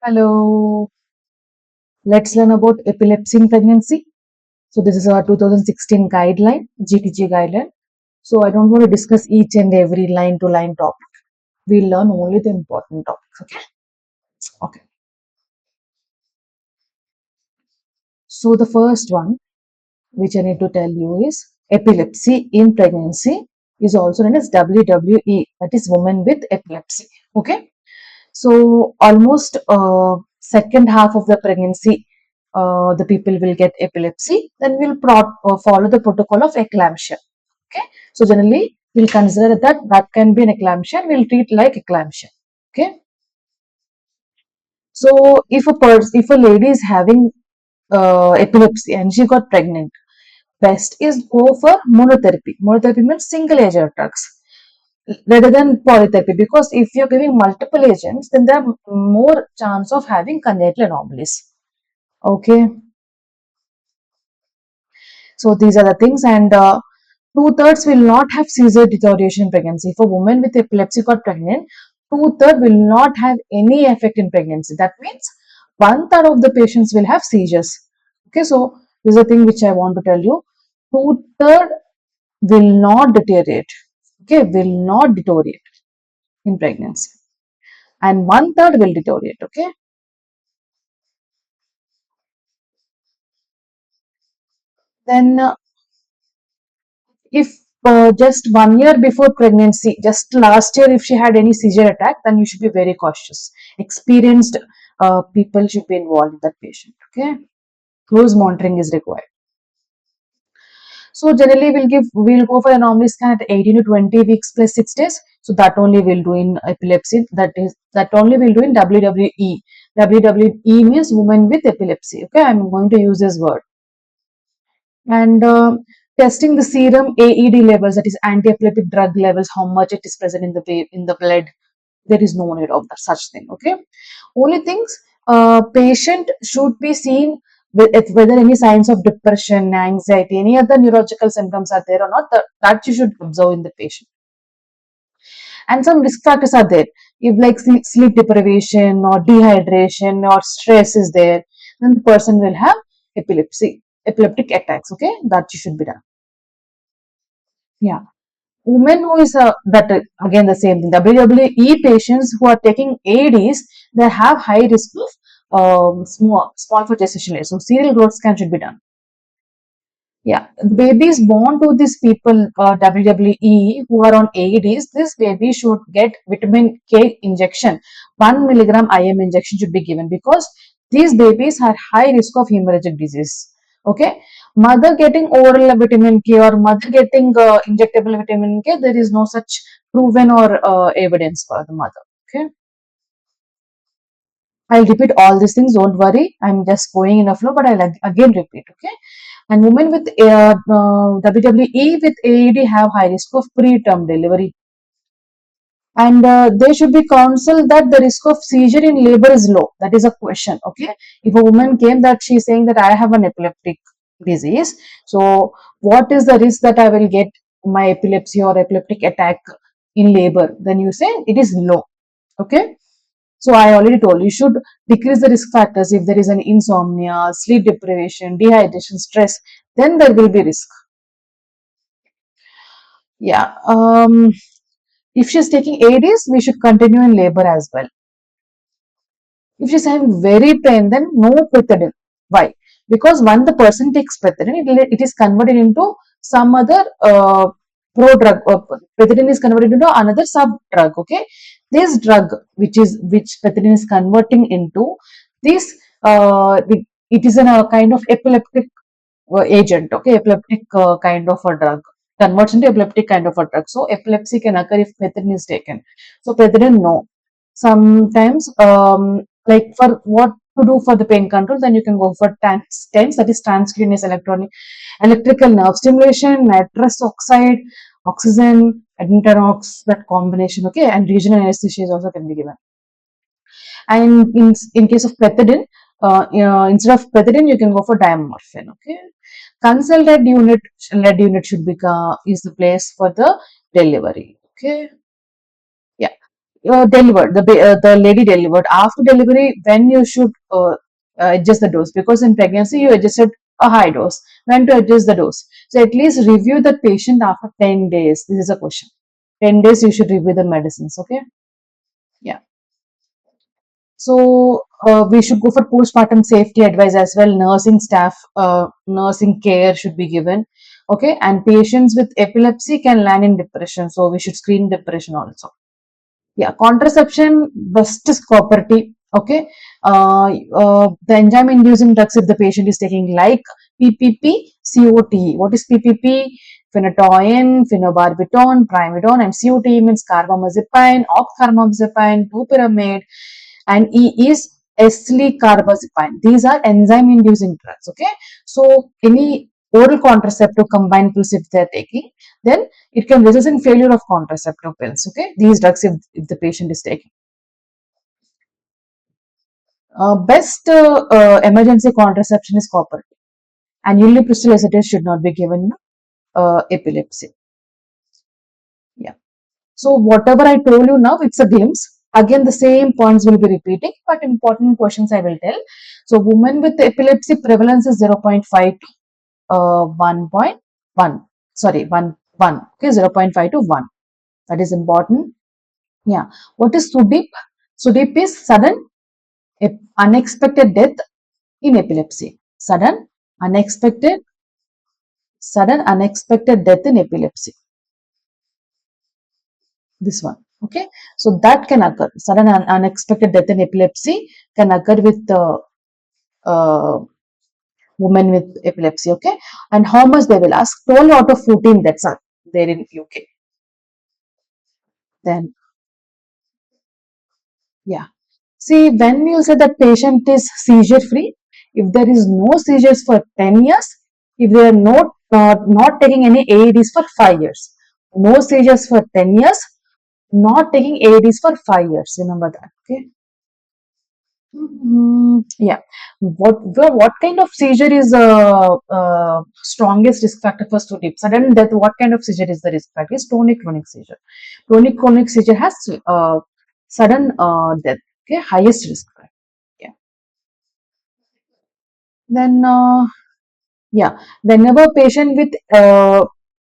Hello, let's learn about epilepsy in pregnancy. So this is our 2016 guideline, GTG guideline. So I don't want to discuss each and every line to line topic. We'll learn only the important topics. Okay. Okay. So the first one, which I need to tell you is epilepsy in pregnancy is also known as WWE, that is women with epilepsy. Okay. So almost second half of the pregnancy, the people will get epilepsy. Then we'll follow the protocol of eclampsia. Okay. So generally, we'll consider that can be an eclampsia. We'll treat like eclampsia. Okay. So if a lady is having epilepsy and she got pregnant, best is go for monotherapy. Monotherapy means single agent drugs rather than polytherapy, because if you're giving multiple agents, then there are more chance of having congenital anomalies. Okay, so these are the things, and two-thirds will not have seizure deterioration in pregnancy. If a woman with epilepsy got pregnant, two-thirds will not have any effect in pregnancy. That means one-third of the patients will have seizures. Okay, so this is a thing which I want to tell you. Two-thirds will not deteriorate. Okay, will not deteriorate in pregnancy, and one-third will deteriorate. Okay, then if just 1 year before pregnancy, just last year, if she had any seizure attack, then you should be very cautious. Experienced people should be involved in that patient. Okay, close monitoring is required. So generally, we'll go for a anomaly scan at 18 to 20 weeks plus 6 days. So that only we'll do in epilepsy. That only we'll do in WWE. WWE means woman with epilepsy. Okay, I'm going to use this word. And testing the serum AED levels, that is anti-epileptic drug levels, how much it is present in the blood. There is no need of that such thing. Okay, only things, patient should be seen whether any signs of depression, anxiety, any other neurological symptoms are there or not. That you should observe in the patient. And some risk factors are there. If like sleep deprivation or dehydration or stress is there, then the person will have epileptic attacks. Okay, that you should be done. Yeah. Women who is that again the same thing. WWE patients who are taking ADs, they have high risk of small for gestation age. So serial growth scan should be done. Yeah, the babies born to these people WWE who are on AEDs, this baby should get vitamin K injection. 1 milligram IM injection should be given, because these babies have high risk of hemorrhagic disease. Okay, mother getting oral vitamin K or mother getting injectable vitamin K, there is no such proven or evidence for the mother. Okay, I'll repeat all these things. Don't worry, I'm just going in a flow, but I'll again repeat. Okay. And women with WWE with AED have high risk of preterm delivery. And they should be counseled that the risk of seizure in labor is low. That is a question. Okay. If a woman came that she's saying that I have an epileptic disease, so what is the risk that I will get my epilepsy or epileptic attack in labor? Then you say it is low. Okay. So I already told you should decrease the risk factors. If there is an insomnia, sleep deprivation, dehydration, stress, then there will be risk. Yeah. If she's taking ADs, we should continue in labor as well. If she's having very pain, then no pethidine. Why? Because when the person takes pethidine, it is converted into some other pro-drug. Pethidine is converted into another sub-drug. Okay, this drug, which pethidine is converting into, this it is a kind of epileptic agent. Okay, epileptic kind of a drug, converts into epileptic kind of a drug. So epilepsy can occur if pethidine is taken. So pethidine, no. Sometimes, like for what to do for the pain control, then you can go for TENS, that is transcutaneous electrical nerve stimulation, nitrous oxide, oxygen, adenox, that combination. Okay, and regional anesthesia is also can be given. And in case of pethidine, instead of pethidine, you can go for diamorphine. Okay, consult lead unit should be is the place for the delivery. Okay, yeah. delivered, the lady delivered. After delivery, when you should adjust the dose, because in pregnancy you adjusted a high dose. When to adjust the dose? So at least review the patient after 10 days. This is a question. 10 days you should review the medicines. Okay. Yeah. So we should go for postpartum safety advice as well. Nursing staff, nursing care should be given. Okay, and patients with epilepsy can land in depression, so we should screen depression also. Yeah, contraception best is cooperative. Okay, the enzyme inducing drugs if the patient is taking like PPP, COTE. What is PPP? Phenytoin, phenobarbital, primidone, and COTE means carbamazepine, ocarbamazepine, topiramate, and E is eslicarbazepine. These are enzyme inducing drugs. Okay, so any oral contraceptive combined pills if they are taking, then it can result in failure of contraceptive pills. Okay, these drugs if the patient is taking. Best emergency contraception is copper, and uniprostal acetate should not be given in epilepsy. Yeah. So whatever I told you now, it's a glimpse. Again, the same points will be repeating, but important questions I will tell. So women with epilepsy prevalence is 0.5 to 1.1. Sorry, 1, 1. Okay, 0.5 to 1. That is important. Yeah. What is SUDIP? SUDIP is unexpected death in epilepsy. Unexpected, sudden unexpected death in epilepsy. This one. Okay. So that can occur. Sudden unexpected death in epilepsy can occur with the women with epilepsy. Okay. And how much they will ask? 12 out of 14 deaths are there in UK. Then, yeah. See, when you say that patient is seizure free, if there is no seizures for 10 years, if they are not taking any AEDs for 5 years, no seizures for 10 years, not taking AEDs for 5 years. Remember that. Okay. Yeah. What kind of seizure is strongest risk factor for SUDIP? Sudden death. What kind of seizure is the risk factor? Is tonic-clonic seizure. Tonic-clonic seizure has sudden death. Okay, highest risk factor. Yeah. Then yeah, whenever patient with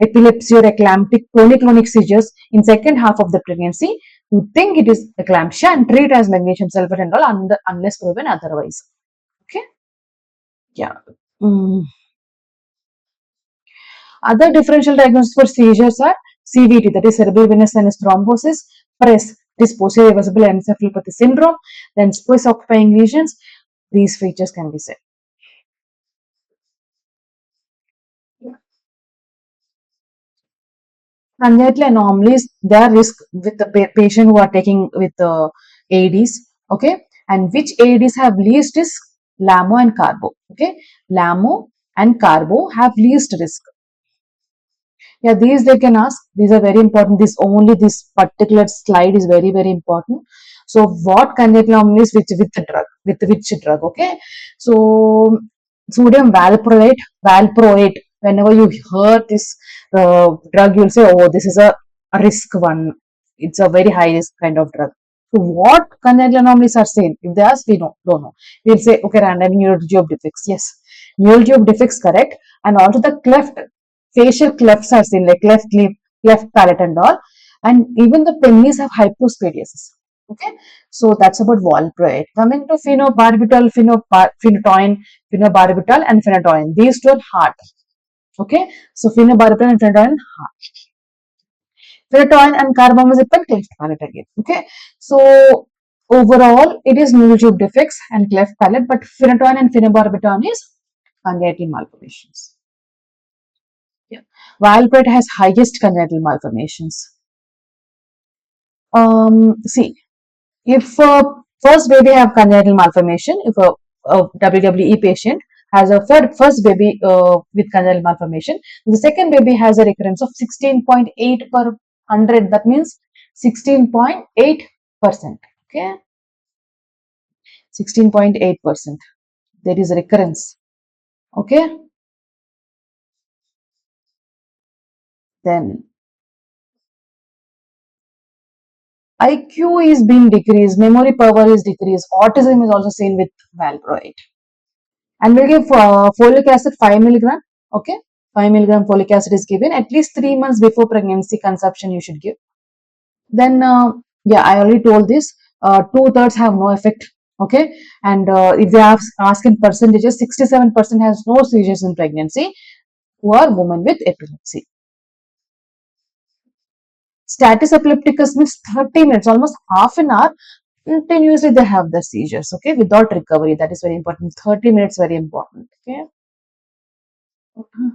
epilepsy or eclamptic tonic-clonic seizures in second half of the pregnancy, you think it is eclampsia and treat as magnesium sulfate and all unless proven otherwise. Okay. Yeah. Mm. Other differential diagnosis for seizures are CVT, that is cerebral venous sinus thrombosis, PRES, this posterior reversible encephalopathy syndrome, then space occupying lesions. These features can be said. Congenital anomalies, there are risk with the patient who are taking with the AEDs, okay, and which AEDs have least risk? LAMO and carbo, okay, LAMO and carbo have least risk. Yeah, these they can ask. These are very important. This particular slide is very very important. So what congenital anomalies with the drug, with which drug? Okay, so sodium valproate. Whenever you hear this drug, you'll say, oh, this is a risk one. It's a very high risk kind of drug. So what congenital anomalies are seen? If they ask, we don't know. We'll say, okay, random neural tube defects. Yes, neural tube defects correct, and also the cleft facial clefts are seen, like cleft lip, cleft palate and all. And even the pennies have hypospadiasis. Okay, so that's about valproate. Coming to phenobarbital, phenytoin, phenobarbital and phenytoin. These two are heart. Okay, so phenobarbital and phenytoin heart. Phenytoin and carbamazepine cleft palate again. Okay, so overall it is neural tube defects and cleft palate, but phenytoin and phenobarbital is congenital malformations. Yeah. Valproate has highest congenital malformations. See, if first baby have congenital malformation, if a WWE patient has a first baby with congenital malformation, the second baby has a recurrence of 16.8 per 100. That means 16.8%. Okay, 16.8%. There is a recurrence. Okay, then IQ is being decreased, memory power is decreased, autism is also seen with valproate. And we'll give folic acid 5 milligram. Okay, 5 milligram folic acid is given at least 3 months before pregnancy conception. You should give. Then, yeah, I already told this. Two-thirds have no effect. Okay, and if they ask in percentages, 67% has no seizures in pregnancy who are women with epilepsy. Status epilepticus means 30 minutes, almost half an hour continuously they have the seizures, okay, without recovery. That is very important. 30 minutes very important. Okay. Okay.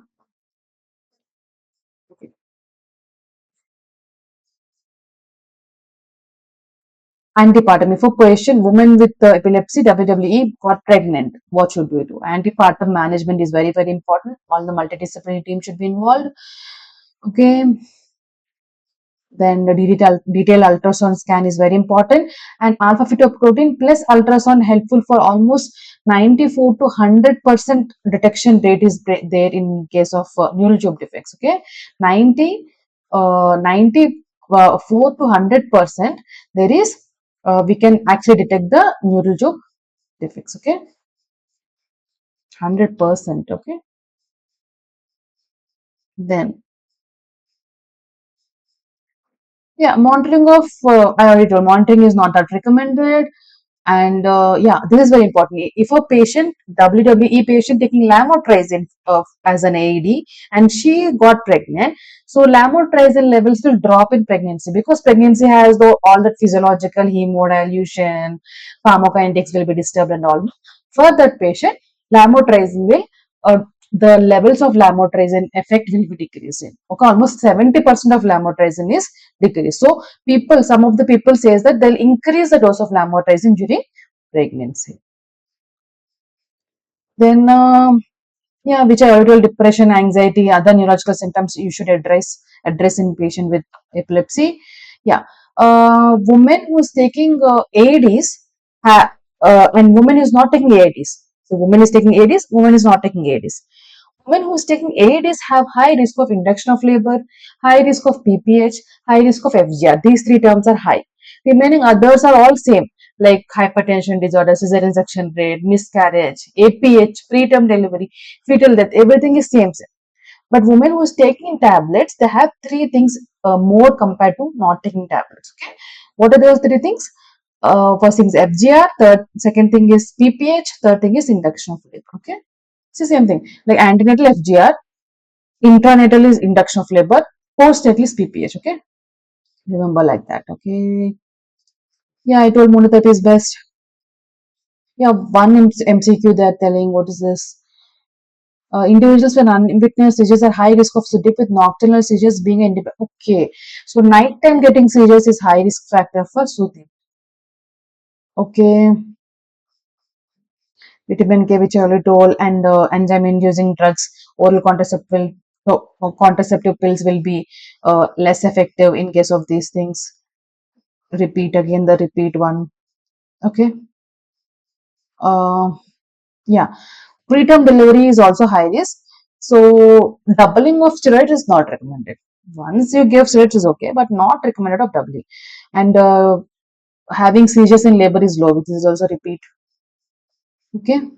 Antepartum. If a patient, woman with epilepsy, WWE got pregnant, what should we do? Antepartum management is very, very important. All the multidisciplinary team should be involved. Okay. Then the detailed ultrasound scan is very important, and alpha fetoprotein plus ultrasound helpful for almost 94 to 100% detection rate is there in case of neural tube defects. Okay, 94 to 100% there is we can actually detect the neural tube defects. Okay, 100%. Okay, then yeah, monitoring of I already told monitoring is not that recommended. And yeah, this is very important. If a patient, WWE patient taking lamotrigine as an AED and she got pregnant, so lamotrigine levels will drop in pregnancy because pregnancy has all that physiological hemodilution, pharmacokinetics will be disturbed and all. For that patient, lamotrigine will the levels of lamotrigine effect will be decreasing. Okay, almost 70% of lamotrigine is decreased. So some of the people says that they'll increase the dose of lamotrigine during pregnancy. Then, yeah, which are told, depression, anxiety, other neurological symptoms you should address in patient with epilepsy. Yeah, woman who is taking AEDs, and woman is not taking AEDs. So woman is taking AEDs, woman is not taking AEDs. Women who is taking AEDs have high risk of induction of labor, high risk of PPH, high risk of FGR. These three terms are high. Remaining others are all same, like hypertension disorder, cesarean section rate, miscarriage, APH, preterm delivery, fetal death. Everything is same. But women who is taking tablets, they have three things more compared to not taking tablets. Okay, what are those three things? First thing is FGR, second thing is PPH, third thing is induction of labor. Okay, it's the same thing. Like antenatal FGR, intranatal is induction of labor, postnatal is PPH. Okay, remember like that. Okay, yeah, I told monotherapy is best. Yeah, one MCQ they're telling what is this? Individuals with unwitnessed seizures are high risk of SUDIP with nocturnal seizures being independent. Okay, so nighttime getting seizures is high risk factor for SUDIP. Okay, vitamin K, which I already told, and enzyme-inducing drugs, oral contraceptive pills will be less effective in case of these things. Repeat again the repeat one. Okay. Uh, yeah. Preterm delivery is also high risk. So doubling of steroids is not recommended. Once you give steroids is okay, but not recommended of doubling. And having seizures in labor is low, which is also repeat. Okay.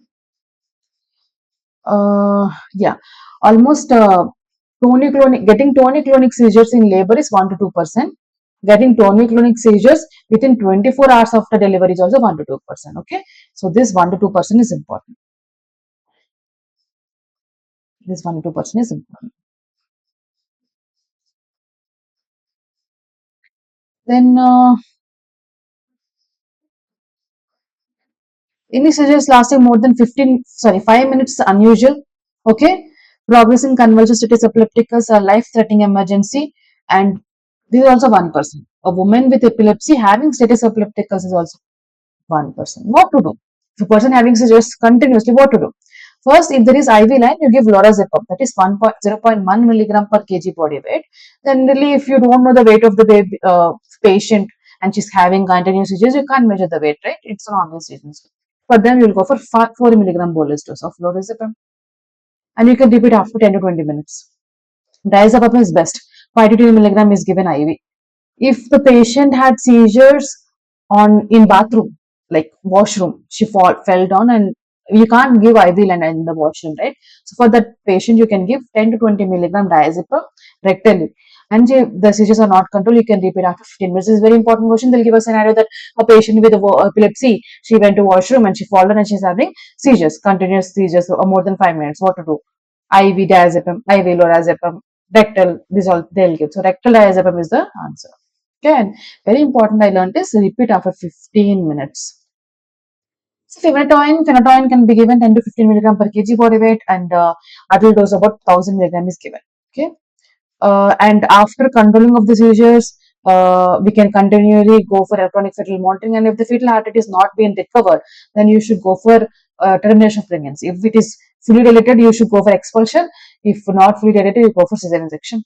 Yeah, almost getting tonic-clonic seizures in labor is 1 to 2%. Getting tonic-clonic seizures within 24 hours after delivery is also 1 to 2%. Okay, so this 1 to 2% is important. This 1 to 2% is important. Then any seizures lasting more than 5 minutes is unusual. Okay, progressing convulsive status epilepticus are life-threatening emergency, and this is also 1%. A woman with epilepsy having status epilepticus is also 1%. What to do? If a person having seizures continuously, what to do? First, if there is IV line, you give lorazepam, that is 0.1 milligram per kg body weight. Generally, if you don't know the weight of the baby, patient and she's having continuous seizures, you can't measure the weight, right? It's an obvious reason. For them, you'll go for 4 milligram bolus dose of lorazepam. And you can repeat after 10 to 20 minutes. Diazepam is best. 5 to 10 milligram is given IV. If the patient had seizures on in bathroom, like washroom, she fell down, and you can't give IV line in the washroom, right? So for that patient, you can give 10 to 20 milligram diazepam rectally. And if the seizures are not controlled, you can repeat after 15 minutes. This is a very important question. They'll give a scenario that a patient with epilepsy, she went to washroom and she fell down and she's having seizures, continuous seizures for more than 5 minutes. What to do? IV diazepam, IV lorazepam, rectal, this all they'll give. So rectal diazepam is the answer. Okay, and very important I learned is repeat after 15 minutes. So phenytoin can be given 10 to 15 milligram per kg body weight, and adult dose about 1000 milligram is given. Okay, and after controlling of the seizures, we can continually go for electronic fetal monitoring, and if the fetal heart rate is not being recovered, then you should go for termination of pregnancy. If it is fully dilated, you should go for expulsion. If not fully dilated, you go for cesarean section.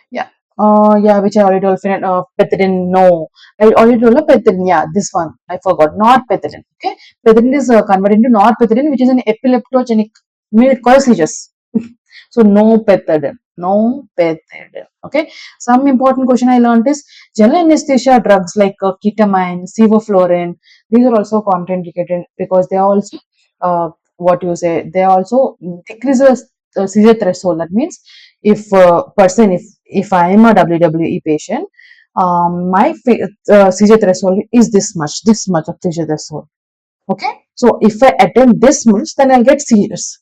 Yeah. Yeah, which I already told. Pethidine, no. I already told pethidine. Yeah, this one I forgot. Norpethidine. Okay, pethidine is converted into norpethidine, which is an epileptogenic. Mean it causes seizures. So no pethidine. No pethidine. Okay. Some important question I learned is general anesthesia drugs like ketamine, sevoflurane. These are also contraindicated because they are also what you say. They also decrease the seizure threshold. That means if person if I am a WWE patient, my seizure threshold is this much of seizure threshold. Okay, so if I attempt this much, then I'll get seizures.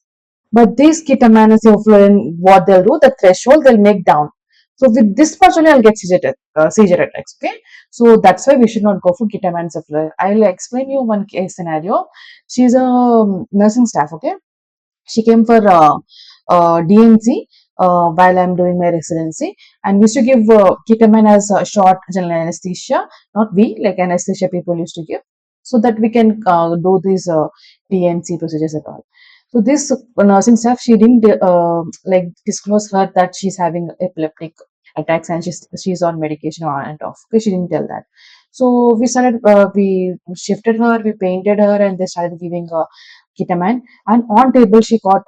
But these ketamine and sevoflurane, what they'll do, the threshold they'll make down. So with this much only, I'll get seizure attacks. Okay, so that's why we should not go for ketamine and sevoflurane. I'll explain you one case scenario. She's a nursing staff. Okay, she came for DNC while I'm doing my residency, and we used to give ketamine as a short general anesthesia, not we, like anesthesia people used to give, so that we can do these DNC procedures at all. So this nursing staff, she didn't like disclose her that she's having epileptic attacks and she's on medication on and off. Okay, she didn't tell that. So we shifted her, we painted her, and they started giving ketamine. And on table, she got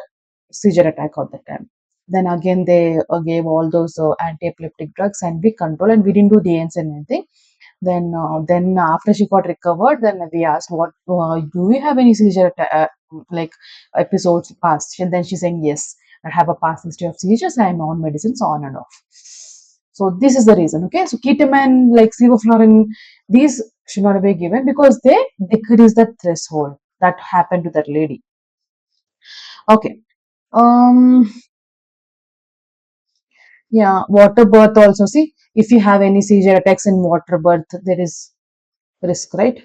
seizure attack at that time. Then again, they gave all those anti-epileptic drugs, and we control, and we didn't do DNC and anything. Then after she got recovered, then we asked, "What do we have any seizure like episodes past?" And then she's saying, "Yes, I have a past history of seizures. I am on medicines on and off." So this is the reason. Okay, so ketamine, like sevoflurane, these should not be given because they decrease the threshold. That happened to that lady. Okay. Um. Yeah. Water birth also. See, if you have any seizure attacks in water birth, there is risk, right?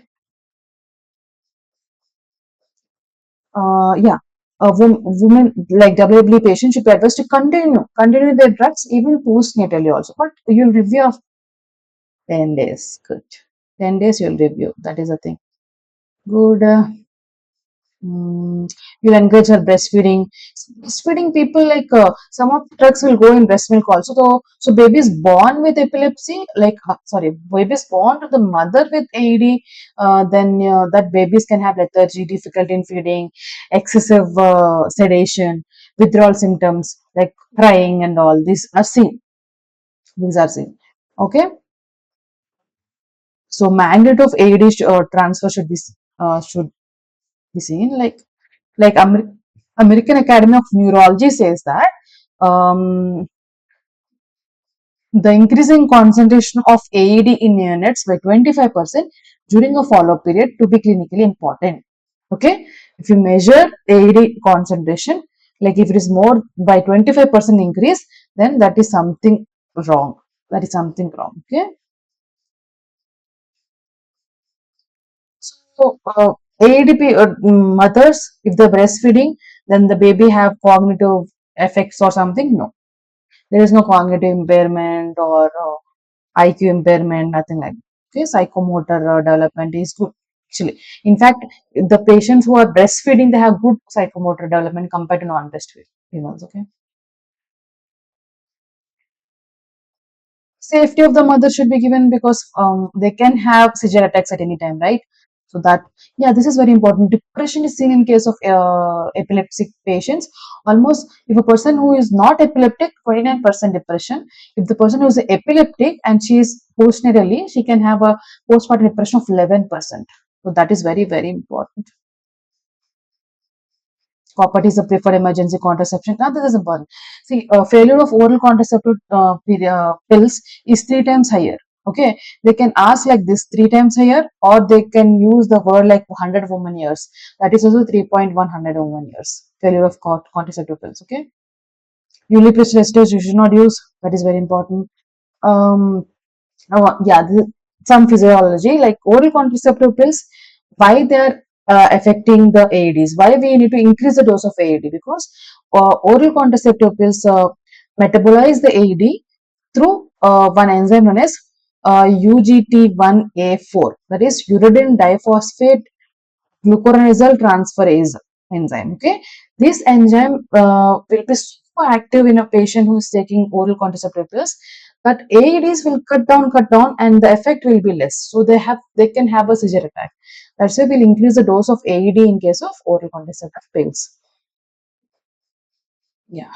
Yeah. Women like WW patients should be advised to continue their drugs even postnatally also. But you'll review of 10 days. Good. 10 days you'll review. That is the thing. Good. You'll encourage her breastfeeding. Breastfeeding people like some of the drugs will go in breast milk also. So babies born with epilepsy, like sorry, babies born to the mother with AED, then that babies can have lethargy, difficulty in feeding, excessive sedation, withdrawal symptoms like crying and all. These are seen. These are seen. Okay. So mandate of AED transfer should be seen like American Academy of Neurology says that the increasing concentration of AED in neonates by 25% during a follow-up period to be clinically important. Okay, if you measure AED concentration, like if it is more by 25% increase, then that is something wrong. That is something wrong. Okay. So, AEDP mothers, if they're breastfeeding, then the baby have cognitive effects or something? No, there is no cognitive impairment or IQ impairment, nothing like that. Okay, psychomotor development is good. Actually, in fact, the patients who are breastfeeding, they have good psychomotor development compared to non-breastfeeding ones. Okay, safety of the mother should be given because they can have seizure attacks at any time, right? So that, yeah, this is very important. Depression is seen in case of epileptic patients. Almost, if a person who is not epileptic, 29% depression. If the person who is epileptic and she is postnatally, she can have a postpartum depression of 11%. So that is very, very important. Copper is a preferred emergency contraception. Now, this is important. See, failure of oral contraceptive pills is 3 times higher. Okay, they can ask like this 3 times higher, or they can use the word like 100 woman years. That is also 3.100 woman years. Failure of contraceptive pills. Okay, ulipris esters you should not use. That is very important. Um, yeah, some physiology like oral contraceptive pills, why they are affecting the AEDs, why we need to increase the dose of AED, because oral contraceptive pills metabolize the AED through one enzyme known as UGT1A4, that is uridine diphosphate glucuronidase transferase enzyme. Okay, this enzyme will be so active in a patient who is taking oral contraceptive pills that AEDs will cut down, and the effect will be less. So they can have a seizure attack. That's why we'll increase the dose of AED in case of oral contraceptive pills. Yeah.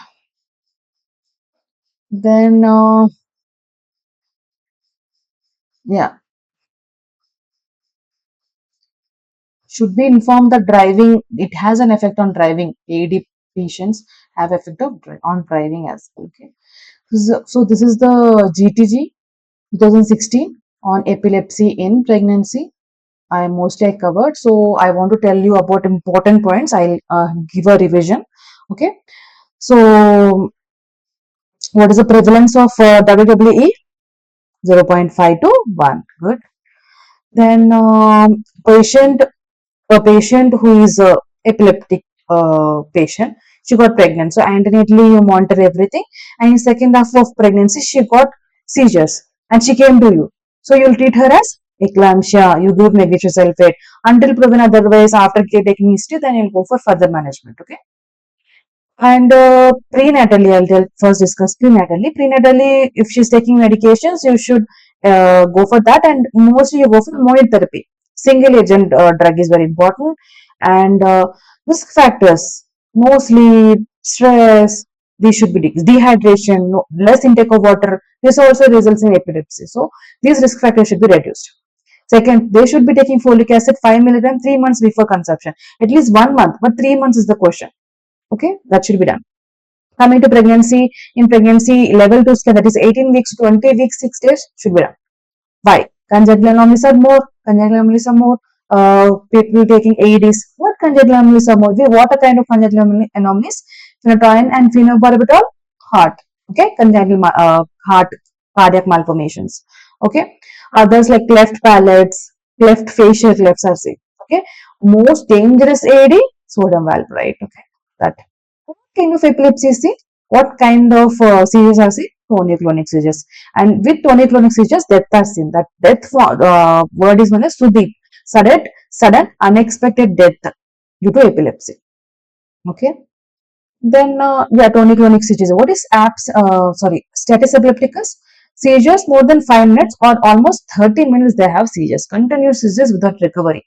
Then yeah, should be informed that driving, it has an effect on driving. AED patients have effect on driving as well. Okay. So this is the GTG 2016 on epilepsy in pregnancy. I mostly covered. So I want to tell you about important points. I'll give a revision. Okay. So what is the prevalence of WWE? 0.5 to 1. Good. Then a patient who is epileptic patient, she got pregnant. So antenatally you monitor everything, and in second half of pregnancy she got seizures and she came to you. So you'll treat her as eclampsia, you give magnesium sulfate until proven otherwise. After taking history, then you'll go for further management. Okay. And prenatally, first discuss prenatally. Prenatally, if she's taking medications, you should go for that, and mostly you go for monotherapy. Single agent drug is very important, and risk factors, no sleep, stress, these should be dehydration, less intake of water. This also results in epilepsy. So these risk factors should be reduced. Second, they should be taking folic acid 5 milligram 3 months before conception. At least 1 month, but 3 months is the question. Okay, that should be done. Coming to pregnancy, in pregnancy, level 2 scan, that is 18 weeks, 20 weeks, 6 days should be done. Why? Congenital anomalies are more. Congenital anomalies are more. People taking AEDs. What congenital anomalies are more? What are kind of congenital anomalies? Phenytoin and phenobarbital, heart. Okay, congenital heart, cardiac malformations. Okay, others like cleft palates, cleft facial clefts are seen. Okay, most dangerous AED, sodium valproate. Okay, that. What kind of epilepsy is it? What kind of seizures are seen? Tonic-clonic seizures. And with tonic-clonic seizures, death are seen. That death word is known as Sudeep. Sudden, unexpected death due to epilepsy. Okay. Then, yeah, tonic-clonic seizures. What is status epilepticus? Seizures more than 5 minutes or almost 30 minutes they have seizures. Continuous seizures without recovery.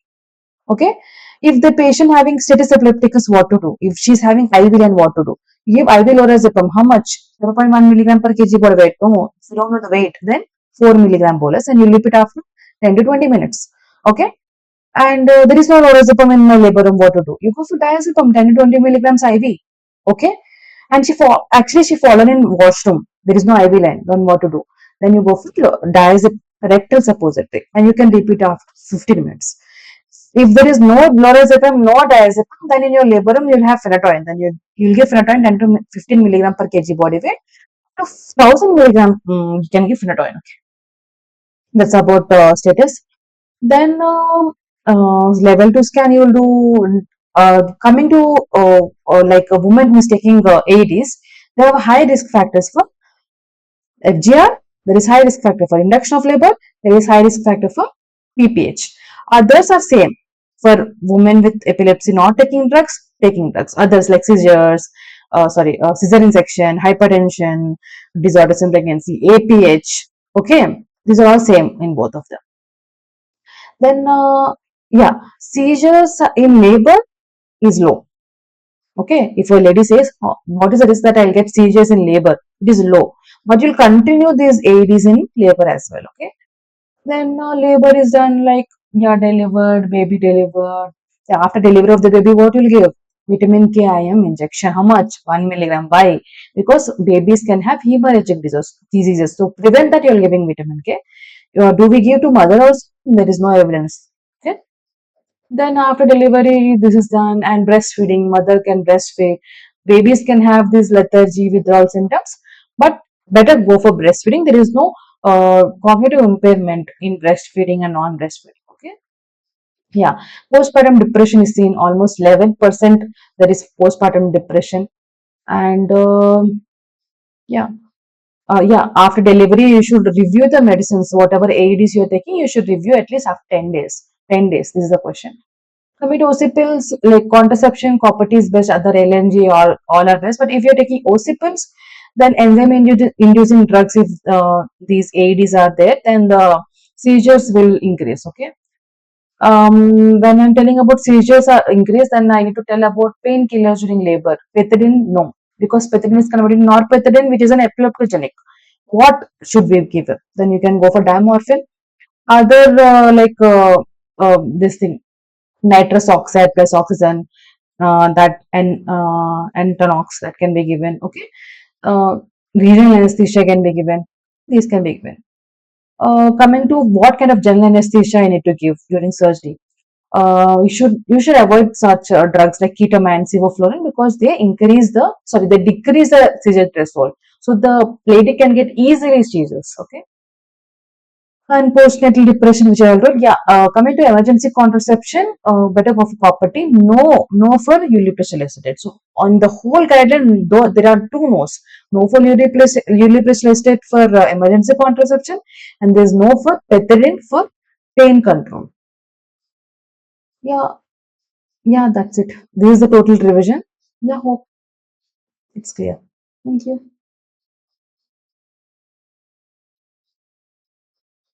Okay. If the patient having status epilepticus, what to do? If she's having IV, then what to do? Give IV lorazepam. How much? 0.1 milligram per kg body weight. No, if you don't know the weight, then 4 milligram bolus, and you leave it after 10 to 20 minutes. Okay. And there is no lorazepam in my labor room. What to do? You go for diazepam, 10 to 20 milligrams IV. Okay. And she fallen in washroom. There is no IV line. Then what to do? Then you go for diazepam, rectal suppository, and you can repeat after 15 minutes. If there is no lorazepam, no diazepam, then in your labor room you'll have phenytoin. Then you'll give phenytoin 10 to 15 milligram per kg body weight. To 1000 milligram, you can give phenytoin. Okay. That's about status. Then level 2 scan you will do. Coming to like a woman who is taking AEDs, they have high risk factors for FGR. There is high risk factor for induction of labor. There is high risk factor for PPH. Others are same for women with epilepsy not taking drugs, taking drugs. Others like seizures, cesarean section, hypertension, disorders in pregnancy, APH. Okay, these are all same in both of them. Then Yeah, seizures in labor is low. Okay, if a lady says, "Oh, what is the risk that I'll get seizures in labor?" It is low, but you'll continue these AEDs in labor as well. Okay, then labor is done like, yeah, delivered, baby delivered. Yeah, after delivery of the baby, what you'll give? Vitamin K IM injection. How much? 1 milligram. Why? Because babies can have hemorrhagic diseases. So prevent that, you're giving vitamin K. Do we give to mother also? There is no evidence. Okay. Then after delivery, this is done, and breastfeeding. Mother can breastfeed. Babies can have this lethargy, withdrawal symptoms, but better go for breastfeeding. There is no cognitive impairment in breastfeeding and non-breastfeeding. Okay. Yeah. Postpartum depression is seen almost 11%. There is postpartum depression, and yeah. Yeah, after delivery, you should review the medicines, whatever AEDs you're taking, you should review at least after 10 days. 10 days, this is the question. Coming to OC pills, like contraception, copper T is best, other LNG, all are best. But if you're taking OC pills, then enzyme inducing drugs, if these AEDs are there, then the seizures will increase. Okay. When I'm telling about seizures are increased, then I need to tell about painkillers during labor. Pethidine, no, because pethidine is converted to norpethidine, which is an epileptogenic. What should we give? Then you can go for diamorphine. Other this thing, nitrous oxide plus oxygen, that and Antonox, that can be given. Okay, uh, regional anesthesia can be given. These can be given. Coming to what kind of general anesthesia you need to give during surgery. You should avoid such drugs like ketamine, sevoflurane, because they decrease the seizure threshold. So the lady can get easily seizures. Okay. And postnatal depression, which I told, yeah. Coming to emergency contraception, better go for property. No, no for ulipristal acetate. So on the whole guideline, though there are two no's. No for ulipristal acetate for emergency contraception, and there's no for pethidine for pain control. Yeah, yeah, that's it. This is the total revision. Yeah, hope it's clear. Thank you.